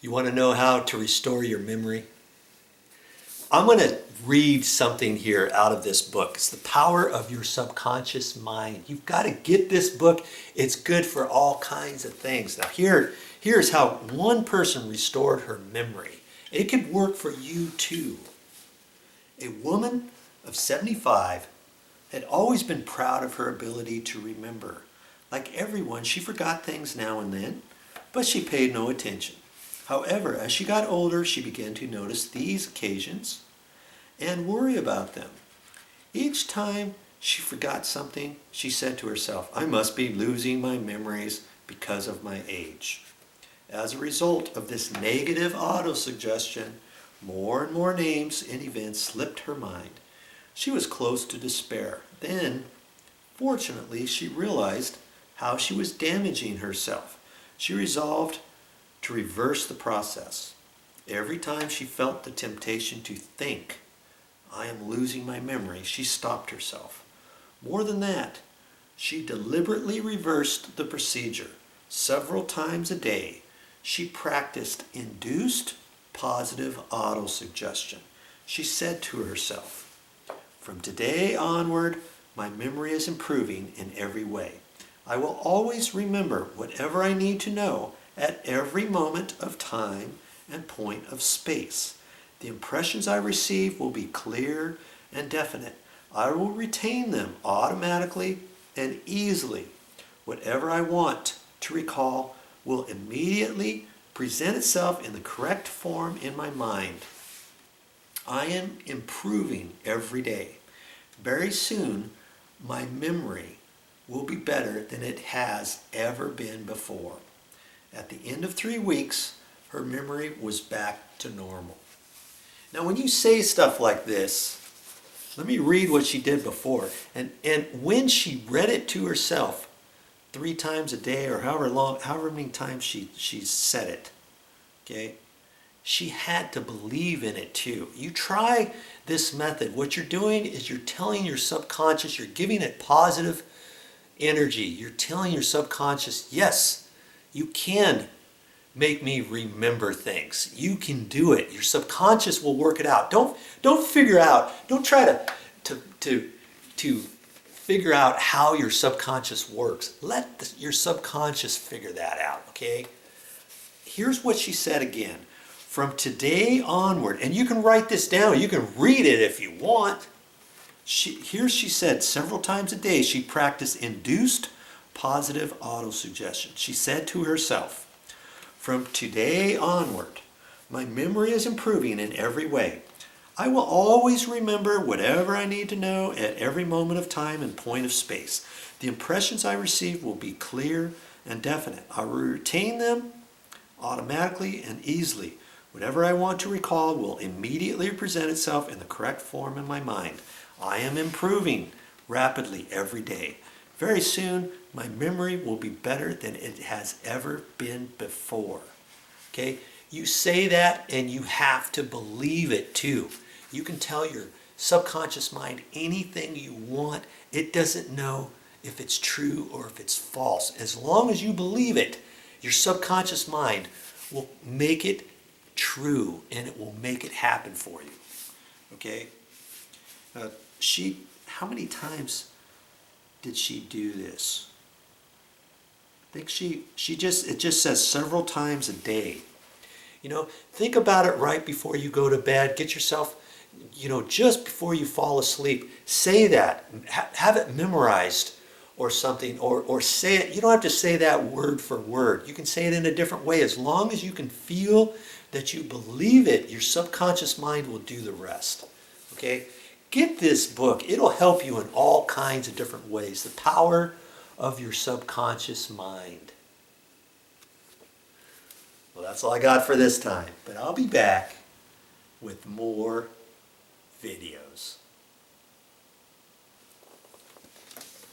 You want to know how to restore your memory? I'm going to read something here out of this book. It's The Power of Your Subconscious Mind. You've got to get this book. It's good for all kinds of things. Now here's how one person restored her memory. It could work for you too. A woman of 75 had always been proud of her ability to remember. Like everyone, she forgot things now and then, but she paid no attention. However, as she got older, she began to notice these occasions and worry about them. Each time she forgot something, she said to herself, "I must be losing my memories because of my age." As a result of this negative autosuggestion, more and more names and events slipped her mind. She was close to despair. Then, fortunately, she realized how she was damaging herself. She resolved to reverse the process. Every time she felt the temptation to think, "I am losing my memory," she stopped herself. More than that, she deliberately reversed the procedure. Several times a day, she practiced induced positive autosuggestion. She said to herself, "From today onward, my memory is improving in every way. I will always remember whatever I need to know at every moment of time and point of space. The impressions I receive will be clear and definite. I will retain them automatically and easily. Whatever I want to recall will immediately present itself in the correct form in my mind. I am improving every day. Very soon, my memory will be better than it has ever been before." At the end of 3 weeks, her memory was back to normal. Now, when you say stuff like this, let me read what she did before. And when she read it to herself 3 times a day or however many times she said it, okay, she had to believe in it too. You try this method. What you're doing is you're telling your subconscious, you're giving it positive energy. You're telling your subconscious, yes, you can make me remember things. You can do it. Your subconscious will work it out. Don't try to figure out how your subconscious works. Let your subconscious figure that out, okay? Here's what she said again. From today onward, and you can write this down, you can read it if you want. Here she said several times a day she practiced induced positive autosuggestion. She said to herself, "From today onward, my memory is improving in every way. I will always remember whatever I need to know at every moment of time and point of space. The impressions I receive will be clear and definite. I will retain them automatically and easily. Whatever I want to recall will immediately present itself in the correct form in my mind. I am improving rapidly every day. Very soon, my memory will be better than it has ever been before." Okay? You say that and you have to believe it too. You can tell your subconscious mind anything you want. It doesn't know if it's true or if it's false. As long as you believe it, your subconscious mind will make it true and it will make it happen for you. Okay? How many times did she do this? I think it just says several times a day. You know, think about it right before you go to bed. Get yourself, just before you fall asleep, say that. Have it memorized or something, or say it. You don't have to say that word for word. You can say it in a different way. As long as you can feel that you believe it, your subconscious mind will do the rest. Okay? Get this book. It'll help you in all kinds of different ways. The Power of Your Subconscious Mind. Well, that's all I got for this time, but I'll be back with more videos.